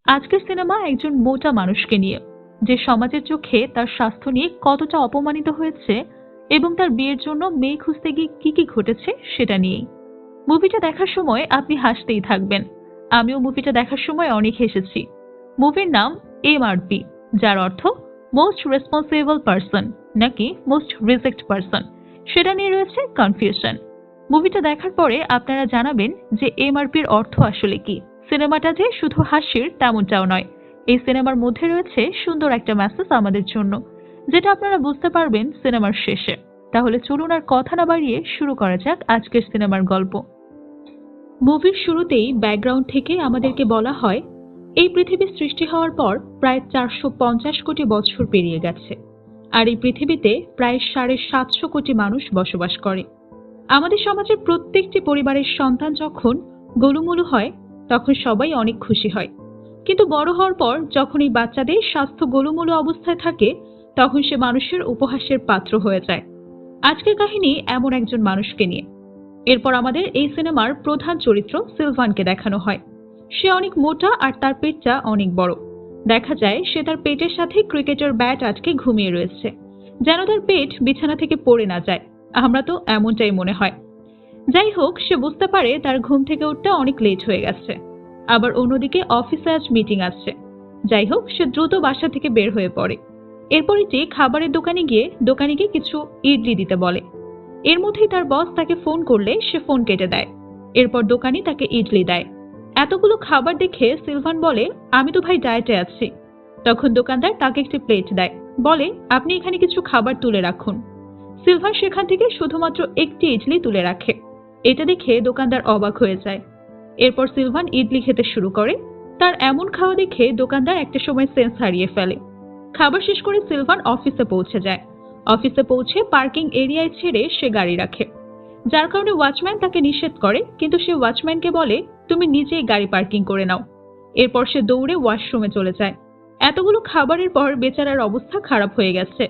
আজকের সিনেমা একজন মোটা মানুষকে নিয়ে, যে সমাজের চোখে তার স্বাস্থ্য নিয়ে কতটা অপমানিত হয়েছে এবং তার বিয়ের জন্য মেয়ে খুঁজতে গিয়ে কি কি ঘটেছে সেটা নিয়েই। মুভিটা দেখার সময় আপনি হাসতেই থাকবেন। আমিও মুভিটা দেখার সময় অনেক হেসেছি। মুভির নাম এমআরপি, যার অর্থ মোস্ট রেসপন্সিবল পারসন নাকি মোস্ট রিজেক্ট পারসন, সেটা নিয়ে রয়েছে কনফিউশন। মুভিটা দেখার পরে আপনারা জানাবেন যে এমআরপির অর্থ আসলে কি। সিনেমাটা যে শুধু হাসির তেমনটাও নয়, এই সিনেমার মধ্যে রয়েছে সুন্দর একটা মেসেজ আমাদের জন্য, যেটা আপনারা বুঝতে পারবেন সিনেমার শেষে। তাহলে চলুন আর কথা না বাড়িয়ে শুরু করা যাক আজকের সিনেমার গল্প। মুভির শুরুতেই ব্যাকগ্রাউন্ড থেকে আমাদেরকে বলা হয় এই পৃথিবী সৃষ্টি হওয়ার পর প্রায় 450 কোটি বছর পেরিয়ে গেছে, আর এই পৃথিবীতে প্রায় 750 কোটি মানুষ বসবাস করে। আমাদের সমাজের প্রত্যেকটি পরিবারের সন্তান যখন গোলুমোলু হয় তখন সবাই অনেক খুশি হয়, কিন্তু বড় হওয়ার পর যখন এই বাচ্চাদের স্বাস্থ্য গোলুমোলু অবস্থায় থাকে তখন সে মানুষের উপহাসের পাত্র হয়ে যায়। আজকের কাহিনী এমন একজন মানুষকে নিয়ে। এরপর আমাদের এই সিনেমার প্রধান চরিত্র সিলভানকে দেখানো হয়। সে অনেক মোটা আর তার পেটটা অনেক বড়। দেখা যায় সে তার পেটের সাথে ক্রিকেটের ব্যাট আটকে ঘুমিয়ে রয়েছে, যেন তার পেট বিছানা থেকে পড়ে না যায়। আমরা তো এমনটাই মনে হয়। যাই হোক, সে বুঝতে পারে তার ঘুম থেকে উঠতে অনেক লেট হয়ে গেছে। আবার অন্যদিকে অফিসে আজ মিটিং আছে। যাই হোক, সে দ্রুত বাসা থেকে বের হয়ে পড়ে। এরপর এটি খাবারের দোকানে গিয়ে কিছু ইডলি দিতে বলে। এর মধ্যেই তার বস তাকে ফোন করলে সে ফোন কেটে দেয়। এরপর দোকানি তাকে ইডলি দেয়। এতগুলো খাবার দেখে সিলভান বলে, আমি তো ভাই ডায়েটে আছি। তখন দোকানদার তাকে একটি প্লেট দেয়, বলে আপনি এখানে কিছু খাবার তুলে রাখুন। সিলভান সেখান থেকে শুধুমাত্র একটি ইডলি তুলে রাখে। এটা দেখে দোকানদার অবাক হয়ে যায়। এরপর সিলভান ইডলি খেতে শুরু করে। তার এমন খাওয়া দেখে দোকানদার একটা সময় সেন্স হারিয়ে ফেলে। খাবার শেষ করে সিলভান অফিসে পৌঁছে যায়। অফিসে পৌঁছে পার্কিং এরিয়ায় ছেড়ে সে গাড়ি রাখে, যার কারণে ওয়াচম্যান তাকে নিষেধ করে, কিন্তু সে ওয়াচম্যানকে বলে তুমি নিজেই গাড়ি পার্কিং করে নাও। এরপর সে দৌড়ে ওয়াশরুমে চলে যায়। এতগুলো খাবারের পর বেচারার অবস্থা খারাপ হয়ে গেছে।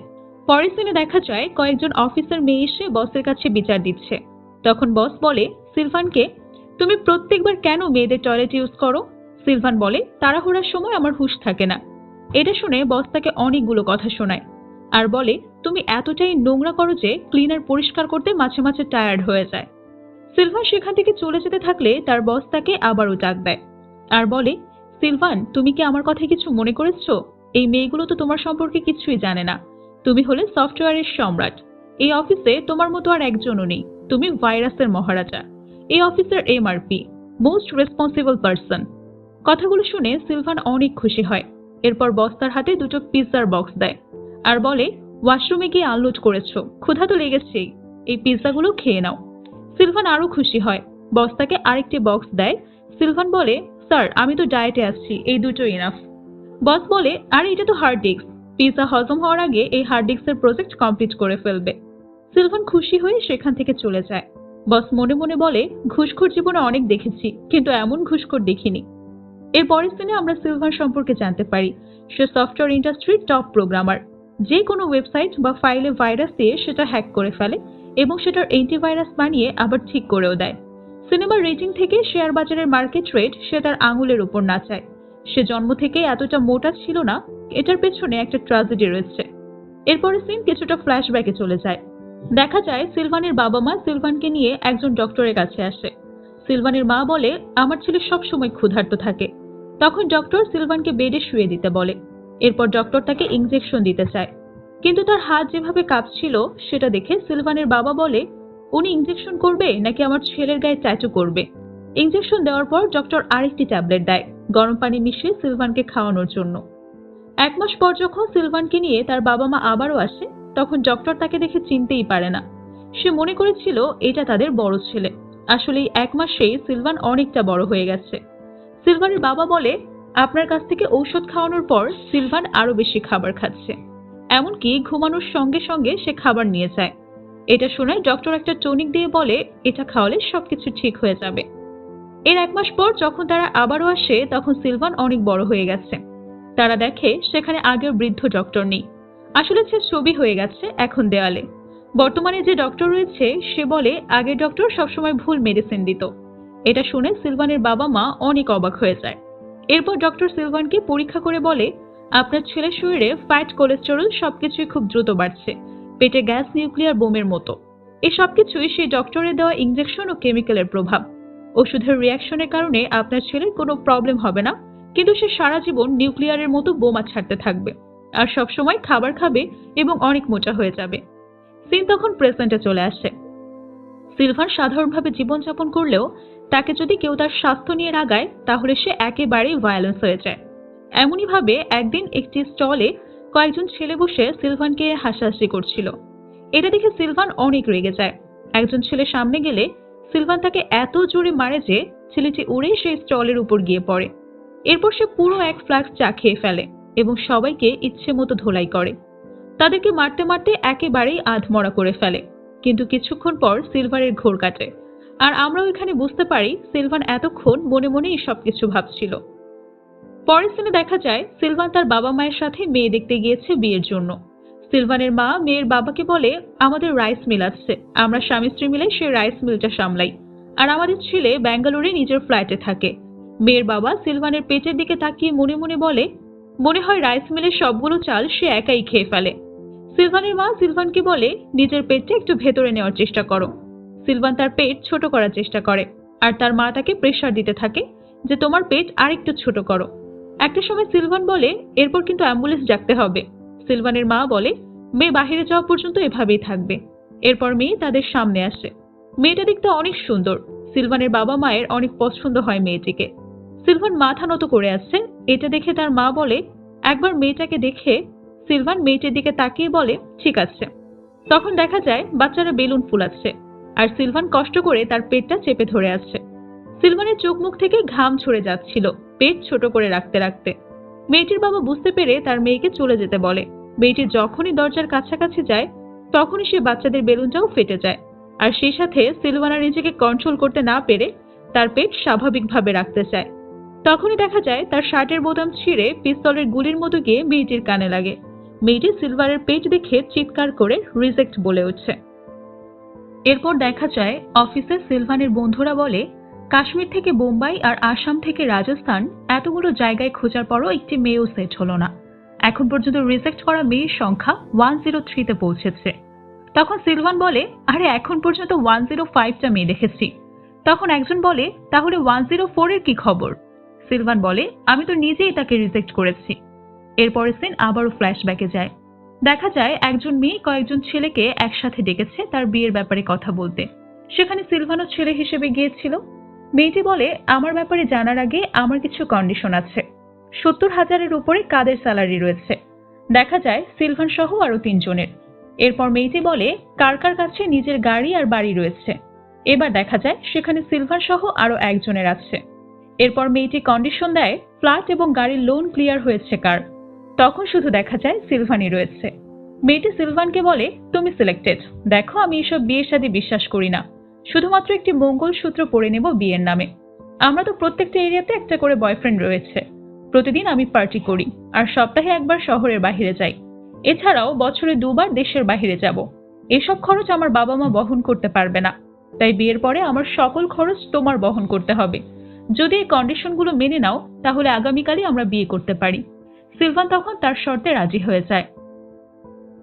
পরের সিনে দেখা যায় কয়েকজন অফিসার মেয়ে এসে বসের কাছে বিচার দিচ্ছে। তখন বস বলে সিলভানকে, তুমি প্রত্যেকবার কেন মেয়েদের টয়লেট ইউজ করো? সিলভান বলে, তাড়াহুড়ার সময় আমার হুঁশ থাকে না। এটা শুনে বস তাকে অনেকগুলো কথা শোনায় আর বলে তুমি এতটাই নোংরা করো যে ক্লিনার পরিষ্কার করতে মাঝে মাঝে টায়ার্ড হয়ে যায়। সিলভান সেখান থেকে চলে যেতে থাকলে তার বস তাকে আবারও ডাক দেয় আর বলে, সিলভান, তুমি কি আমার কথায় কিছু মনে করেছো? এই মেয়েগুলো তো তোমার সম্পর্কে কিছুই জানে না। তুমি হলে সফটওয়্যারের সম্রাট। এই অফিসে তোমার মতো আর একজনও নেই। তুমি ভাইরাসের মহারাজা। এই অফিসের এমআরপি, মোস্ট রেসপন্সিবল পারসন। কথাগুলো শুনে সিলভান অনেক খুশি হয়। এরপর বস তার হাতে দুটো পিৎজার বক্স দেয় আর বলে, ওয়াশরুমে গিয়ে আনলোড করেছো, ক্ষুধা তো লেগেছেই, এই পিৎজাগুলো খেয়ে নাও। সিলভান আরো খুশি হয়। বস তাকে আরেকটি বক্স দেয়। সিলভান বলে, স্যার, আমি তো ডায়েটে আসছি, এই দুটো ইনাফ। বস বলে, আরে এটা তো হার্ড ডিস্ক, পিৎজা হজম হওয়ার আগে এই হার্ড ডিস্কের প্রজেক্ট কমপ্লিট করে ফেলবে। সিলভান খুশি হয়ে সেখান থেকে চলে যায়। বস মনে মনে বলে, ঘুষখোর জীবনে অনেক দেখেছি, কিন্তু এমন ঘুষখোর দেখিনি। এর পরের সিনে আমরা সিলভান সম্পর্কে জানতে পারি সে সফটওয়্যার ইন্ডাস্ট্রির টপ প্রোগ্রামার। যে কোনো ওয়েবসাইট বা ফাইলে ভাইরাস দিয়ে সেটা হ্যাক করে ফেলে এবং সেটার অ্যান্টিভাইরাস বানিয়ে আবার ঠিক করেও দেয়। সিনেমার রেটিং থেকে শেয়ার বাজারের মার্কেট রেট সে তার আঙুলের উপর নাচায়। সে জন্ম থেকে এতটা মোটা ছিল না, এটার পেছনে একটা ট্র্যাজেডি রয়েছে। এরপরে সিন কিছুটা ফ্ল্যাশব্যাকে চলে যায়। দেখা যায় সিলভানের বাবা মা সিলভানকে নিয়ে একজন ডক্টরের কাছে আসে। সিলভানের মা বলে, আমার ছেলে সবসময় ক্ষুধার্ত থাকে। তখন ডক্টর সিলভানকে বেডে শুয়ে দিতে বলে। এরপর ডক্টর তাকে ইনজেকশন দিতে চায়, কিন্তু তার হাত যেভাবে কাঁপছিল সেটা দেখে সিলভানের বাবা বলে, উনি ইনজেকশন করবে নাকি আমার ছেলের গায়ে ট্যাটু করবে? ইনজেকশন দেওয়ার পর ডক্টর আরেকটি ট্যাবলেট দেয় গরম পানি মিশিয়ে সিলভানকে খাওয়ানোর জন্য। 1 মাস পর যখন সিলভানকে নিয়ে তার বাবা মা আবারও আসে, তখন ডক্টর তাকে দেখে চিনতেই পারে না। সে মনে করেছিল এটা তাদের বড় ছেলে। আসলে এই 1 মাসেই সিলভান অনেকটা বড় হয়ে গেছে। সিলভানের বাবা বলে, আপনার কাছ থেকে ঔষধ খাওয়ানোর পর সিলভান আরো বেশি খাবার খাচ্ছে, এমনকি ঘুমানোর সঙ্গে সঙ্গে সে খাবার নিয়ে যায়। এটা শুনে ডক্টর একটা টনিক দিয়ে বলে, এটা খাওয়ালে সবকিছু ঠিক হয়ে যাবে। এর 1 মাস পর যখন তারা আবারও আসে তখন সিলভান অনেক বড় হয়ে গেছে। তারা দেখে সেখানে আগের বৃদ্ধ ডক্টর নেই। আসলে সে ছবি হয়ে গেছে এখন দেওয়ালে। বর্তমানে যে ডক্টর রয়েছে সে বলে আগের ডক্টর সবসময় ভুল মেডিসিন দিত। এটা শুনে সিলভানের বাবা মা অনেক অবাক হয়ে যায়। এরপর ডক্টর সিলভানকে পরীক্ষা করে বলে, আপনার ছেলের শরীরে ফ্যাট, কোলেস্টেরল সবকিছুই খুব দ্রুত বাড়ছে, পেটে গ্যাস নিউক্লিয়ার বোমের মতো। এই সবকিছুই সেই ডক্টরের দেওয়া ইনজেকশন ও কেমিক্যালের প্রভাব। ওষুধের রিয়াকশনের কারণে আপনার ছেলের কোনো প্রবলেম হবে না, কিন্তু সে সারা জীবন নিউক্লিয়ারের মতো বোমা ছাড়তে থাকবে আর সবসময় খাবার খাবে এবং অনেক মোটা হয়ে যাবে। সিন তখন প্রেজেন্টে চলে আসে। সিলভান সাধারণভাবে জীবনযাপন করলেও তাকে যদি কেউ তার স্বাস্থ্য নিয়ে রাগায় তাহলে সে একেবারেই ভায়োলেন্স হয়ে যায়। এমনই ভাবে একদিন একটি স্টলে কয়েকজন ছেলে বসে সিলভানকে হাসাহাসি করছিল। এটা দেখে সিলভান অনেক রেগে যায়। একজন ছেলে সামনে গেলে সিলভান তাকে এত জোরে মারে যে ছেলেটি উড়ে সেই স্টলের উপর গিয়ে পড়ে। এরপর সে পুরো এক ফ্লাস্ক চা খেয়ে ফেলে এবং সবাইকে ইচ্ছে মতো ধোলাই করে। তাদেরকে মারতে মারতে একেবারেই আধমরা করে ফেলে। কিন্তু কিছুক্ষণ পর সিলভারের ঘোর কাটে, আর আমরাও এখানে বুঝতে পারি সিলভান এতক্ষণ মনে মনে এই সবকিছু ভাবছিল। পরের সিনে দেখা যায় সিলভান তার বাবা মায়ের সাথে মেয়ে দেখতে গিয়েছে বিয়ের জন্য। সিলভানের মা মেয়ের বাবাকে বলে, আমাদের রাইস মিল আছে, আমরা স্বামী স্ত্রী মিলে সে রাইস মিলটা সামলাই, আর আমাদের ছেলে ব্যাঙ্গালোরে নিজের ফ্ল্যাটে থাকে। মেয়ের বাবা সিলভানের পেটের দিকে তাকিয়ে মনে মনে বলে, মনে হয় রাইস মিলের সবগুলো চাল সে একাই খেয়ে ফেলে। সিলভানের মা সিলভানকে বলে, নিজের পেটটা একটু ভেতরে নেওয়ার চেষ্টা করো। সিলভান তার পেট ছোট করার চেষ্টা করে, আর তার মা তাকে প্রেসার দিতে থাকে যে তোমার পেট আরেকটু ছোট করো। একটা সময় সিলভান বলে, এরপর কিন্তু অ্যাম্বুলেন্স ডাকতে হবে। সিলভানের মা বলে, মেয়ে বাহিরে যাওয়া পর্যন্ত এভাবেই থাকবে। এরপর মেয়ে তাদের সামনে আসে। মেয়েটা দেখতে অনেক সুন্দর। সিলভানের বাবা মায়ের অনেক পছন্দ হয় মেয়েটিকে। সিলভান মাথা নত করে আসছে। এটা দেখে তার মা বলে, একবার মেয়েটাকে দেখে সিলভান মেয়েটির দিকে তাকিয়ে বলে, ঠিক আছে। তখন দেখা যায় বাচ্চারা বেলুন ফুলাচ্ছে, আর সিলভান কষ্ট করে তার পেটটা চেপে ধরে আসছে। সিলভানের চোখ মুখ থেকে ঘাম ঝরে যাচ্ছিল পেট ছোট করে রাখতে রাখতে। মেয়েটির বাবা বুঝতে পেরে তার মেয়েকে চলে যেতে বলে। মেয়েটি যখনই দরজার কাছাকাছি যায় তখনই সে বাচ্চাদের বেলুনটাও ফেটে যায়, আর সেই সাথে সিলভানা নিজেকে কন্ট্রোল করতে না পেরে তার পেট স্বাভাবিকভাবে রাখতে চায়। তখনই দেখা যায় তার শার্টের বোতাম ছিঁড়ে পিস্তলের গুলির মতো গিয়ে মেয়েটির কানে লাগে। মেয়েটি সিলভারের পেট দেখে চিৎকার করে রিজেক্ট বলে উঠছে। এরপর দেখা যায় অফিসে সিলভানের বন্ধুরা বলে, কাশ্মীর থেকে বোম্বাই আর আসাম থেকে রাজস্থান এতগুলো জায়গায় খোঁজার পরও একটি মেয়েও সেট হলো না। এখন পর্যন্ত রিজেক্ট করা মেয়ের সংখ্যা 103-তে পৌঁছেছে। তখন সিলভান বলে, আরে এখন পর্যন্ত 105টা মেয়ে দেখেছি। তখন একজন বলে, তাহলে 104-এর কি খবর? সিলভান বলে, আমি তো নিজেই তাকে রিজেক্ট করেছি। এরপরের সিন আবারও ফ্ল্যাশব্যাকে যায়। দেখা যায় একজন মেয়ে কয়েকজন ছেলেকে একসাথে ডেকেছে তার বিয়ের ব্যাপারে কথা বলতে। সেখানে সিলভানও ছেলে হিসেবে গিয়েছিল। মেয়েটি বলে, আমার ব্যাপারে জানার আগে আমার কিছু কন্ডিশন আছে। 70,000-এর উপরে কাদের স্যালারি রয়েছে। দেখা যায় সিলভান সহ আরো 3 জনের। এরপর মেয়েটি বলে, কার কার কাছে নিজের গাড়ি আর বাড়ি রয়েছে। এবার দেখা যায় সেখানে সিলভান সহ আরো একজনের আছে। এরপর মেয়েটি কন্ডিশন দেয় ফ্ল্যাট এবং গাড়ির লোন ক্লিয়ার হয়েছে কার। তখন শুধু দেখা যায় সিলভানই রয়েছে। মেয়েটি সিলভানকে বলে, তুমি সিলেক্টেড। দেখো, আমি এসব বিয়ের সাথে বিশ্বাস করি না। শুধুমাত্র একটি মঙ্গলসূত্র পরে নেব বিয়ের নামে। আমরা তো প্রত্যেকটা এরিয়াতে একটা করে বয়ফ্রেন্ড রয়েছে। প্রতিদিন আমি পার্টি করি আর সপ্তাহে একবার শহরের বাইরে যাই। এছাড়াও বছরে 2বার দেশের বাইরে যাব। এসব খরচ আমার বাবা মা বহন করতে পারবে না। তাই বিয়ের পরে আমার সকল খরচ তোমার বহন করতে হবে। যদি এই কন্ডিশনগুলো মেনে নাও তাহলে আগামীকালই আমরা বিয়ে করতে পারি। সিলভান তখন তার শর্তে রাজি হয়ে যায়।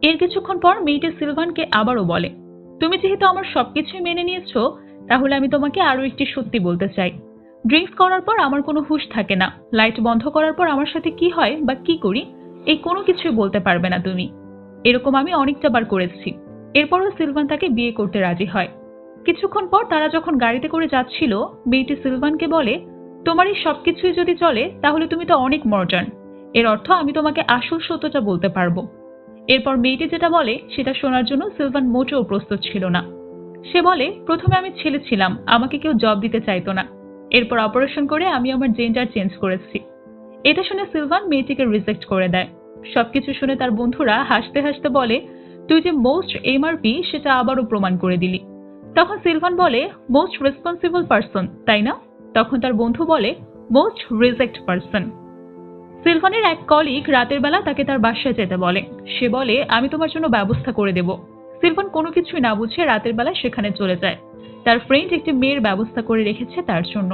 এর কিছুক্ষণ পর মেয়েটি সিলভানকে আবারও বলে, তুমি যেহেতু আমার সবকিছুই মেনে নিয়েছো তাহলে আমি তোমাকে আরো একটি সত্যি বলতে চাই। ড্রিঙ্কস করার পর আমার কোনো হুঁশ থাকে না। লাইট বন্ধ করার পর আমার সাথে কি হয় বা কি করি এই কোনো কিছুই বলতে পারবে না তুমি। এরকম আমি অনেকটা বার করেছি। এরপরও সিলভান তাকে বিয়ে করতে রাজি হয়। কিছুক্ষণ পর তারা যখন গাড়িতে করে যাচ্ছিল মেয়েটি সিলভানকে বলে, তোমার এই সবকিছুই যদি চলে তাহলে তুমি তো অনেক মডার্ন। এর অর্থ আমি তোমাকে আসল সত্যটা বলতে পারবো। এরপর মেয়েটি যেটা বলে সেটা শোনার জন্য সিলভান মোটেও প্রস্তুত ছিল না। সে বলে, প্রথমে আমি ছেলে ছিলাম, আমাকে কেউ জব দিতে চাইতো না। এরপর অপারেশন করে আমি আমার জেন্ডার চেঞ্জ করেছি। এটা শুনে সিলভান মেয়েটিকে রিজেক্ট করে দেয়। সবকিছু শুনে তার বন্ধুরা হাসতে হাসতে বলে, তুই যে মোস্ট এমআরপি সেটা আবারও প্রমাণ করে দিলি। তখন সিলভান বলে, মোস্ট রেসপন্সিবল পারসন, তাই না? তখন তার বন্ধু বলে, মোস্ট রিজেক্ট পারসন। সিলভানের এক কলিগ রাতের বেলা তাকে তার বাসায় যেতে বলে। সে বলে, আমি তোমার জন্য ব্যবস্থা করে দেব। সিলভান কোনো কিছুই না বুঝে রাতের বেলা সেখানে চলে যায়। তার ফ্রেন্ড একটি মেয়ের ব্যবস্থা করে রেখেছে তার জন্য।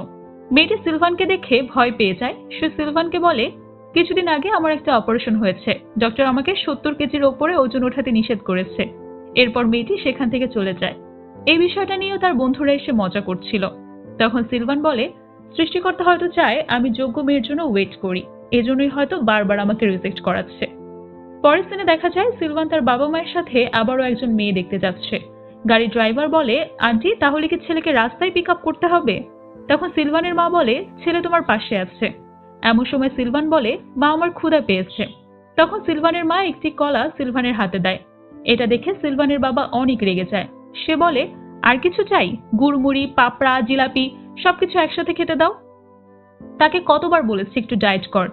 মেয়েটি সিলভানকে দেখে ভয় পেয়ে যায়। সে সিলভানকে বলে, কিছুদিন আগে আমার একটা অপারেশন হয়েছে, ডক্টর আমাকে 70 কেজির ওপরে ওজন ওঠাতে নিষেধ করেছে। এরপর মেয়েটি সেখান থেকে চলে যায়। এই বিষয়টা নিয়েও তার বন্ধুরা এসে মজা করছিল। তখন সিলভান বলে, সৃষ্টিকর্তা হয়তো চায় আমি যোগ্য মেয়ের জন্য ওয়েট করি, এজন্যই হয়তো বারবার আমাকে রিজেক্ট করাচ্ছে। পরের দিনে দেখা যায় সিলভান তার বাবা মায়ের সাথে আবারও একজন মেয়ে দেখতে যাচ্ছে। গাড়ির ড্রাইভার বলে, আন্টি তাহলে কি ছেলেকে রাস্তায় পিক আপ করতে হবে? তখন সিলভানের মা বলে, ছেলে তোমার পাশে আছে। এমন সময় সিলভান বলে, মা আমার ক্ষুধা পেয়েছে। তখন সিলভানের মা একটি কলা সিলভানের হাতে দেয়। এটা দেখে সিলভানের বাবা অনেক রেগে যায়। সে বলে, আর কিছু চাই? গুড়মুড়ি, পাপড়া, জিলাপি সবকিছু একসাথে খেতে দাও। তাকে কতবার বলেছে একটু ডায়েট কর।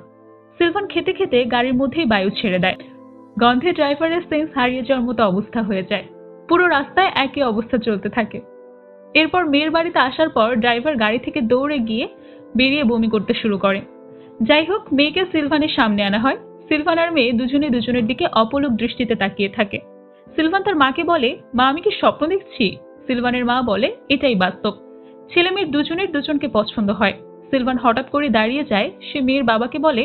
সিলভান খেতে খেতে গাড়ির মধ্যেই বায়ু ছেড়ে দেয়। গন্ধে ড্রাইভারের সেন্স হারিয়ে যাওয়ার মতো অবস্থা হয়ে যায়। পুরো রাস্তায় একই অবস্থা চলতে থাকে। এরপর মেয়ের বাড়িতে আসার পর ড্রাইভার গাড়ি থেকে দৌড়ে গিয়ে বেরিয়ে বমি করতে শুরু করে। যাই হোক, মেয়েকে সিলভানের সামনে আনা হয়। সিলভান আর মেয়ে দুজনে দুজনের দিকে অপলক দৃষ্টিতে তাকিয়ে থাকে। সিলভান তার মাকে বলে, মা আমি কি স্বপ্ন দেখছি? সিলভানের মা বলে, এটাই বাস্তব। ছেলে মেয়ের দুজনের দুজনকে পছন্দ হয়। সিলভান হঠাৎ করে দাঁড়িয়ে যায়। সে মেয়ের বাবাকে বলে,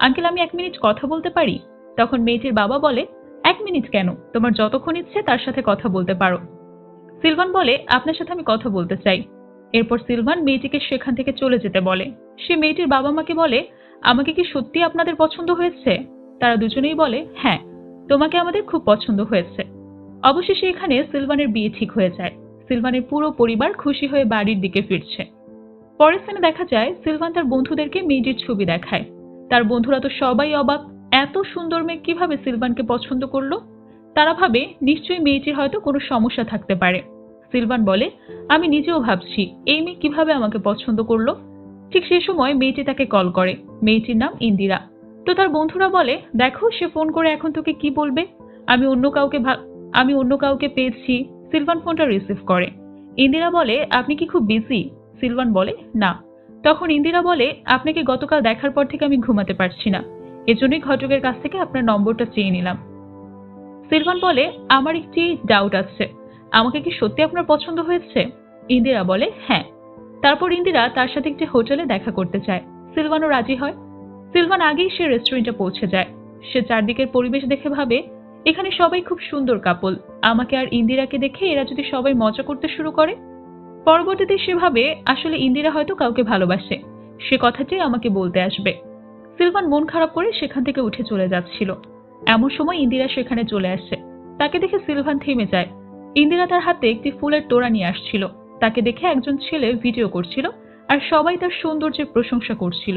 আঙ্কেল আমি 1 মিনিট কথা বলতে পারি? তখন মেয়েটির বাবা বলে, 1 মিনিট কেন, তোমার যতক্ষণ ইচ্ছে তার সাথে কথা বলতে পারো। সিলভান বলে, আপনার সাথে আমি কথা বলতে চাই। এরপর সিলভান মেয়েটিকে সেখান থেকে চলে যেতে বলে। সে মেয়েটির বাবা মাকে বলে, আমাকে কি সত্যি আপনাদের পছন্দ হয়েছে? তারা দুজনেই বলে, হ্যাঁ, তোমাকে আমাদের খুব পছন্দ হয়েছে। অবশেষে এখানে সিলভানের বিয়ে ঠিক হয়ে যায়। সিলভানের পুরো পরিবার খুশি হয়ে বাড়ির দিকে ফিরছে। পরের সিনে দেখা যায় সিলভান তার বন্ধুদেরকে মেয়েটির ছবি দেখায়। তার বন্ধুরা তো সবাই অবাক, এত সুন্দর মেয়ে কিভাবে সিলভানকে পছন্দ করলো। তারা ভাবে নিশ্চয়ই মেয়েটির হয়তো কোনো সমস্যা থাকতে পারে। সিলভান বলে, আমি নিজেও ভাবছি এই মেয়ে কিভাবে আমাকে পছন্দ করলো। ঠিক সেই সময় মেয়েটি তাকে কল করে। মেয়েটির নাম ইন্দিরা। তো তার বন্ধুরা বলে, দেখো সে ফোন করে এখন তোকে কি বলবে। আমি অন্য কাউকে পেয়েছি। সিলভান ফোনটা রিসিভ করে। ইন্দিরা বলে, আপনি কি খুব বিজি? সিলভান বলে, না। তখন ইন্দিরা বলে, আপনাকে গতকাল দেখার পর থেকে আমি ঘুমাতে পারছি না, এজন্যই ঘটকের কাছ থেকে আপনার নম্বরটা চেয়ে নিলাম। সিলভান বলে, আমার একটি ডাউট আছে, আমাকে কি সত্যি আপনার পছন্দ হয়েছে? ইন্দিরা বলে, হ্যাঁ। তারপর ইন্দিরা তার সাথে একটি হোটেলে দেখা করতে চায়। সিলভানও রাজি হয়। সিলভান আগেই সে রেস্টুরেন্টে পৌঁছে যায়। সে চারদিকের পরিবেশ দেখে ভাবে, এখানে সবাই খুব সুন্দর কাপল, আমাকে আর ইন্দিরাকে দেখে এরা যদি সবাই মজা করতে শুরু করে। পরবর্তীতে সে ভাবে আসলে ইন্দিরা হয়তো কাউকে ভালোবাসে, সে কথাটি আমাকে বলতে আসবে। সিলভান মন খারাপ করে সেখান থেকে উঠে চলে যাচ্ছিল। এমন সময় ইন্দিরা সেখানে চলে আসে। তাকে দেখে সিলভান থেমে যায়। ইন্দিরা তার হাতে একটি ফুলের তোড়া নিয়ে আসছিল। তাকে দেখে একজন ছেলে ভিডিও করছিল আর সবাই তার সৌন্দর্যের প্রশংসা করছিল।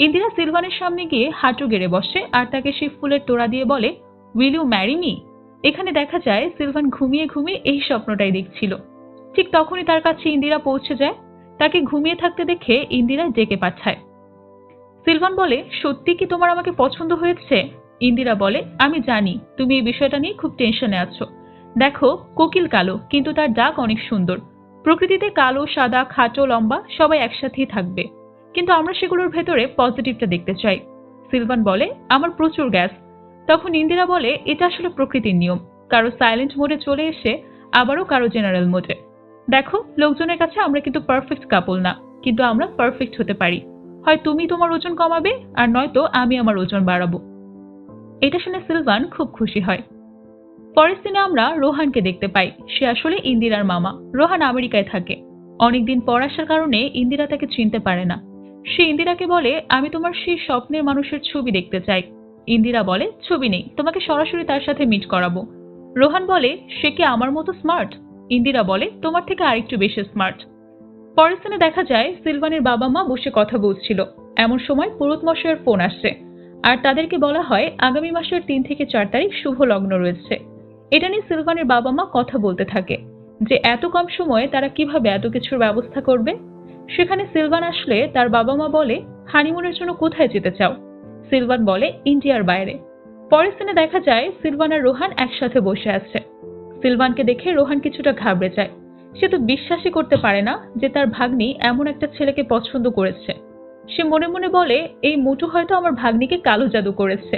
ইন্দিরা সিলভানের সামনে গিয়ে হাঁটু গেড়ে বসে আর তাকে সেই ফুলের তোড়া দিয়ে বলে, উইল ইউ ম্যারি মি? এখানে দেখা যায় সিলভান ঘুমিয়ে ঘুমিয়ে এই স্বপ্নটাই দেখছিল। ঠিক তখনই তার কাছে ইন্দিরা পৌঁছে যায়। তাকে ঘুমিয়ে থাকতে দেখে ইন্দিরা ডেকে পাঠায়। সিলভান বলে, সত্যি কি তোমার আমাকে পছন্দ হয়েছে? ইন্দিরা বলে, আমি জানি তুমি এই বিষয়টা নিয়ে খুব টেনশনে আছো। দেখো, কোকিল কালো কিন্তু তার ডাক অনেক সুন্দর। প্রকৃতিতে কালো, সাদা, খাটো, লম্বা সবাই একসাথেই থাকবে, কিন্তু আমরা সেগুলোর ভেতরে পজিটিভটা দেখতে চাই। সিলভান বলে, আমার প্রচুর গ্যাস। তখন ইন্দিরা বলে, এটা আসলে প্রকৃতির নিয়ম, কারো সাইলেন্ট মোডে চলে এসে আবারও কারো জেনারেল মোডে। দেখো, লোকজনের কাছে আমরা কিন্তু পারফেক্ট কাপল না, কিন্তু আমরা পারফেক্ট হতে পারি। হয় তুমি তোমার ওজন কমাবে আর নয়তো আমি আমার ওজন বাড়াবো। এটা শুনে সিলভান খুব খুশি হয়। পরের দিনে আমরা রোহানকে দেখতে পাই। সে আসলে ইন্দিরার মামা। রোহান আমেরিকায় থাকে। অনেকদিন পর আসার কারণে ইন্দিরা তাকে চিনতে পারে না। সে ইন্দিরাকে বলে, আমি তোমার সেই স্বপ্নের মানুষের ছবি দেখতে চাই। ইন্দিরা বলে, ছবি নেই, তোমাকে সরাসরি তার সাথে মিট করাবো। রোহান বলে, সে কি আমার মতো স্মার্ট? ইন্দিরা বলে, তোমার থেকে আরেকটু বেশি স্মার্ট। পরের দিনে দেখা যায় সিলভানের বাবা মা বসে কথা বলছিল। এমন সময় পুরোহিত মশাইয়ের ফোন আসছে আর তাদেরকে বলা হয় আগামী মাসের 3 থেকে 4 তারিখ শুভ লগ্ন রয়েছে। এটা নিয়ে সিলভানের বাবা মা কথা বলতে থাকে যে এত কম সময়ে তারা কিভাবে এত কিছুর ব্যবস্থা করবে। সেখানে সিলভান আসলে তার বাবা মা বলে, হানিমুনের জন্য কোথায় যেতে চাও? সিলভান বলে, ইন্ডিয়ার বাইরে। পরের দিনে দেখা যায় সিলভান আর রোহান একসাথে বসে আছে। সিলভানকে দেখে রোহান কিছুটা ঘাবড়ে যায়। সে তো বিশ্বাসই করতে পারে না যে তার ভাগ্নি এমন একটা ছেলেকে পছন্দ করেছে। সে মনে মনে বলে, এই মোটু হয়তো আমার ভাগ্নিকে কালো জাদু করেছে।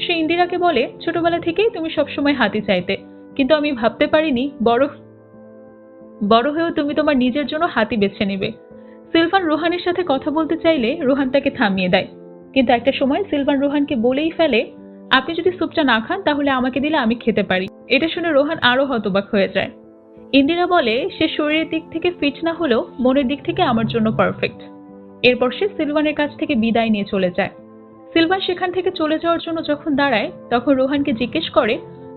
সে ইন্দিরাকে বলে, ছোটবেলা থেকেই তুমি সবসময় হাতি চাইতে, কিন্তু আমি ভাবতে পারিনি বড় হয়েও তুমি তোমার নিজের জন্য হাতি বেছে নেবে। সিলভান রোহানের সাথে কথা বলতে চাইলে রোহান তাকে থামিয়ে দেয়, কিন্তু একটা সময় সিলভান রোহানকে বলেই ফেলে, আপনি যদি স্যুপটা না খান তাহলে আমাকে দিলে আমি খেতে পারি। এটা শুনে রোহান আরো হতবাক হয়ে যায়। ইন্দিরা বলে সে শরীরের দিক থেকে ফিট না হলেও মনের দিক থেকে আমার জন্য পারফেক্ট। এরপর সে সিলভানের কাছ থেকে বিদায় নিয়ে চলে যায়। সিলভান সেখান থেকে চলে যাওয়ার জন্য যখন দাঁড়ায় তখন রোহানকে জিজ্ঞেস করে,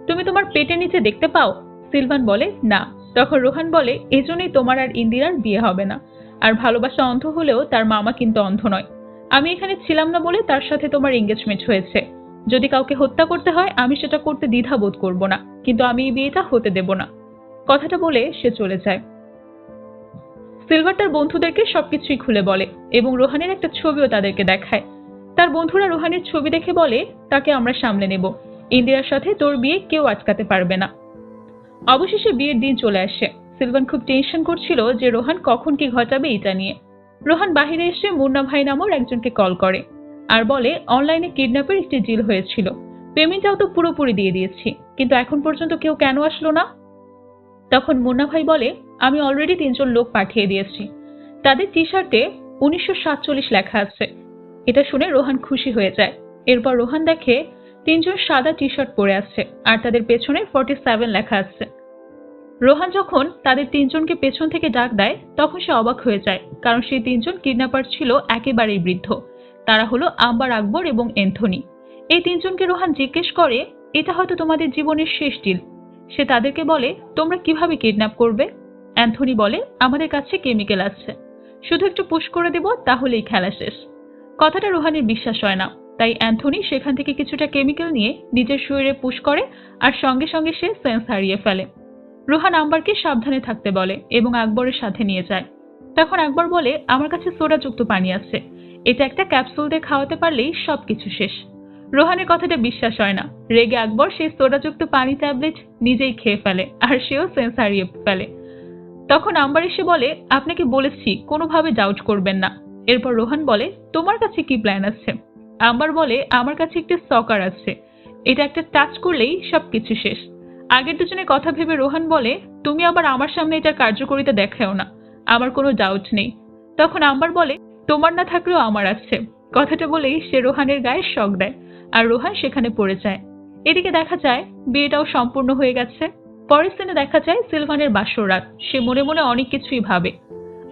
তুমি তোমার পেটের নিচে দেখতে পাও? সিলভান বলে না। তখন রোহান বলে, এজন্যই তোমার আর ইন্দিরার বিয়ে হবে না। আর ভালোবাসা অন্ধ হলেও তার মামা কিন্তু অন্ধ নয়। আমি এখানে ছিলাম না বলে তার সাথে তোমার এঙ্গেজমেন্ট হয়েছে। যদি কাউকে হত্যা করতে হয় আমি সেটা করতে দ্বিধাবোধ করব না, কিন্তু আমি এই বিয়েটা হতে দেব না। কথাটা বলে সে চলে যায়। সিলভার তার বন্ধুদেরকে সবকিছুই খুলে বলে এবং রোহানের একটা ছবিও তাদেরকে দেখায়। তার বন্ধুরা রোহানের ছবি দেখে বলে, তাকে আমরা সামলে নেব। ইন্দিরার সাথে তোর বিয়ে কেউ আটকাতে পারবে না। অবশেষে বিয়ের দিন চলে আসে। সিলভান খুব টেনশন করছিল যে রোহান কখন কি ঘটাবে এটা নিয়ে। রোহান বাহিরে এসে মুন্না ভাই নামক একজনকে কল করে আর বলে, অনলাইনে কিডন্যাপের একটি ডিল হয়েছিল, পেমেন্টটাও তো পুরোপুরি দিয়ে দিয়েছি, কিন্তু এখন পর্যন্ত কেউ কেন আসলো না? তখন মুন্না ভাই বলে, আমি অলরেডি 3 জন লোক পাঠিয়ে দিয়েছি, তাদের টি শার্টে 1947 লেখা আছে। এটা শুনে রোহান খুশি হয়ে যায়। এরপর রোহান দেখে 3 জন সাদা টি শার্ট পরে আছে আর তাদের পেছনে 47 লেখা আছে। রোহান যখন তাদের 3 জনকে পেছন থেকে ডাক দেয় তখন সে অবাক হয়ে যায়, কারণ সেই 3 জন কিডন্যাপার ছিল একেবারেই বৃদ্ধ। তারা হলো আম্বার, আকবর এবং অ্যান্থনি। এই 3 জনকে রোহান জিজ্ঞেস করে, এটা হয়তো তোমাদের জীবনের শেষ ডিল। সে তাদেরকে বলে, তোমরা কিভাবে কিডন্যাপ করবে? অ্যান্থনি বলে, আমাদের কাছে কেমিক্যাল আছে, শুধু একটু পুশ করে দেব তাহলেই খেলা শেষ। কথাটা রোহানের বিশ্বাস হয় না, তাই অ্যান্থনি সেখান থেকে কিছুটা কেমিক্যাল নিয়ে নিজের শরীরে পুশ করে আর সঙ্গে সঙ্গে সে সেন্স হারিয়ে ফেলে। রোহান আম্বারকে সাবধানে থাকতে বলে এবং আকবরের সাথে নিয়ে যায়। তখন আকবর বলে, আমার কাছে সোডাযুক্ত পানি আছে, এটা একটা ক্যাপসুল দিয়ে খাওয়াতে পারলেই সবকিছু শেষ। রোহানের কথাটা বিশ্বাস হয় না। রেগে আকবর সেই সোডাযুক্ত পানি ট্যাবলেট নিজেই খেয়ে ফেলে আর সেও সেন্স হারিয়ে ফেলে। তখন আম্বার এসে বলে, আপনাকে বলেছি কোনোভাবে ডাউট করবেন না। এরপর রোহান বলে, তোমার কাছে কি প্ল্যান আছে? আম্বার বলে, আমার কাছে একটা সকার আছে, এটা একটা টাচ করলেই সবকিছু শেষ। আগের দুজনের কথা ভেবে রোহান বলে, তুমি আবার আমার সামনে এটার কার্যকারিতা দেখাও না, আমার কোনো ডাউট নেই। তখন আম্বার বলে, তোমার না থাকলেও আমার আছে। কথাটা বলেই সে রোহানের গায়ে শক দেয় আর রোহান সেখানে পড়ে যায়। এদিকে দেখা যায় বিয়েটাও সম্পূর্ণ হয়ে গেছে। পরের সিনে দেখা যায় সিলভানের বাসর রাত। সে মনে মনে অনেক কিছুই ভাবে।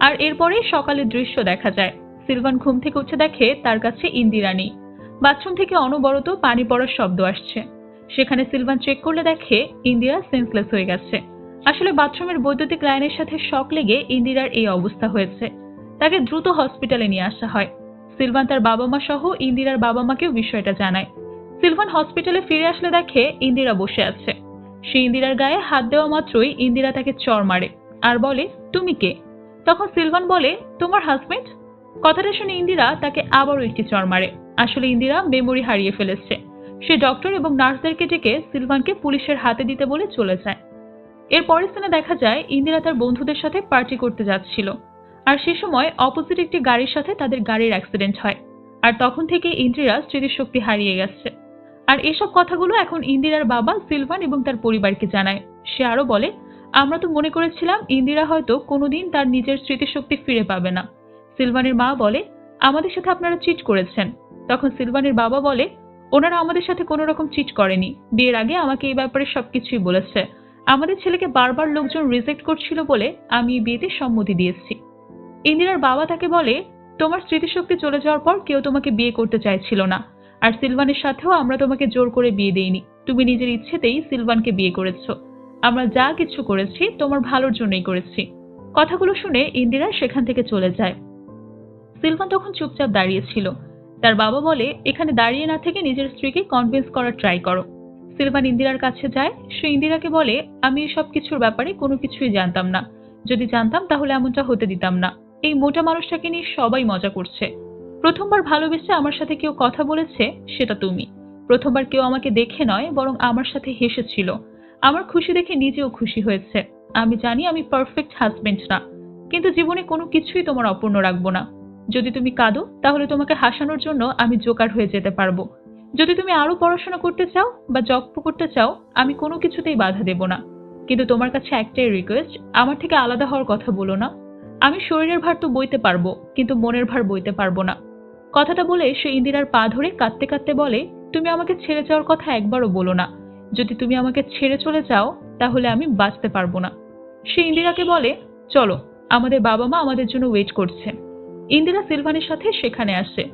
আর এরপরে সকালের দৃশ্য দেখা যায়। সিলভান ঘুম থেকে উঠে দেখে তার কাছে ইন্দিরা নেই। বাথরুম থেকে অনবরত পানি পড়ার শব্দ আসছে। সেখানে সিলভান চেক করলে দেখে ইন্দিরা সেন্সলেস হয়ে গেছে। আসলে বাথরুমের বৈদ্যুতিক লাইনের সাথে শক লেগে ইন্দিরার এই অবস্থা হয়েছে। তাকে দ্রুত হসপিটালে নিয়ে আসা হয়। সিলভান তার বাবা মা সহ ইন্দিরার বাবা মাকেও বিষয়টা জানায়। সিলভান হসপিটালে ফিরে আসলে দেখে ইন্দিরা বসে আছে। সে ইন্দিরার গায়ে হাত দেওয়া মাত্রই ইন্দিরা তাকে চড় মারে আর বলে, তুমি কে? তখন সিলভান বলে, তোমার হাজবেন্ড। কথাটা শুনে ইন্দিরা তাকে আবারও একটি চড় মারে। আসলে ইন্দিরা মেমোরি হারিয়ে ফেলেছে। সে ডক্টর এবং নার্সদেরকে ডেকে সিলভানকে পুলিশের হাতে দিতে বলে চলে যায়। এর পরের স্থানে দেখা যায় ইন্দিরা তার বন্ধুদের সাথে পার্টি করতে যাচ্ছিল আর সে সময় অপোজিট একটি গাড়ির সাথে তাদের গাড়ির অ্যাক্সিডেন্ট হয়। আর তখন থেকে ইন্দিরা স্মৃতিশক্তি হারিয়ে গেছে। আর এসব কথাগুলো এখন ইন্দিরার বাবা সিলভান এবং তার পরিবারকে জানায়। সে আরো বলে, আমরা তো মনে করেছিলাম ইন্দিরা হয়তো কোনোদিন তার নিজের স্মৃতিশক্তি ফিরে পাবে না। সিলভানের মা বলে, আমাদের সাথে আপনারা চিট করেছেন। তখন সিলভানের বাবা বলে, ওনারা আমাদের সাথে কোনো রকম চিট করেনি। বিয়ের আগে আমাকে এই ব্যাপারে সবকিছুই বলেছে। আমাদের ছেলেকে বারবার লোকজন রিজেক্ট করছিল বলে আমি এই বিয়েতে সম্মতি দিয়েছি। ইন্দিরার বাবা তাকে বলে, তোমার স্মৃতিশক্তি চলে যাওয়ার পর কেউ তোমাকে বিয়ে করতে চাইছিল না। আর সিলভানের সাথেও আমরা তোমাকে জোর করে বিয়ে দেইনি। তুমি নিজের ইচ্ছেতেই সিলভানকে বিয়ে করেছো। আমরা যা কিছু করেছি তোমার ভালোর জন্যই করেছি। কথাগুলো শুনে ইন্দিরা সেখান থেকে চলে যায়। সিলভান তখন চুপচাপ দাঁড়িয়েছিল। তার বাবা বলে, এখানে দাঁড়িয়ে না থেকে নিজের স্ত্রীকে কনভিন্স করার ট্রাই করো। সিলভান ইন্দিরার কাছে যায়। সে ইন্দিরাকে বলে, আমি সব কিছুর ব্যাপারে কোনো কিছুই জানতাম না। যদি জানতাম তাহলে এমনটা হতে দিতাম না। এই মোটা মানুষটাকে নিয়ে সবাই মজা করছে। প্রথমবার ভালোবেসে আমার সাথে কেউ কথা বলেছে সেটা তুমি। প্রথমবার কেউ আমাকে দেখে নয় বরং আমার সাথে হেসেছিল। আমার খুশি দেখে নিজেও খুশি হয়েছে। আমি জানি আমি পারফেক্ট হাজবেন্ড না, কিন্তু জীবনে কোনো কিছুই তোমার অপূর্ণ রাখবো না। যদি তুমি কাঁদো তাহলে তোমাকে হাসানোর জন্য আমি জোকার হয়ে যেতে পারবো। যদি তুমি আরো পড়াশোনা করতে চাও বা জব করতে চাও আমি কোনো কিছুতেই বাধা দেব না। কিন্তু তোমার কাছে একটাই রিকোয়েস্ট, আমার থেকে আলাদা হওয়ার কথা বলো না। আমি শরীরের ভার তো বইতে পারবো, কিন্তু মনের ভার বইতে পারবো না। কথাটা বলে সে ইন্দিরার পা ধরে কাঁদতে কাঁদতে বলে, তুমি আমাকে ছেড়ে যাওয়ার কথা একবারও বলো না। যদি তুমি আমাকে ছেড়ে চলে যাও তাহলে আমি বাঁচতে পারবো না। সে ইন্দিরাকে বলে, চলো, আমাদের বাবা মা আমাদের জন্য ওয়েট করছে। ইন্দিরা সিলভানের সাথে সেখানে আসে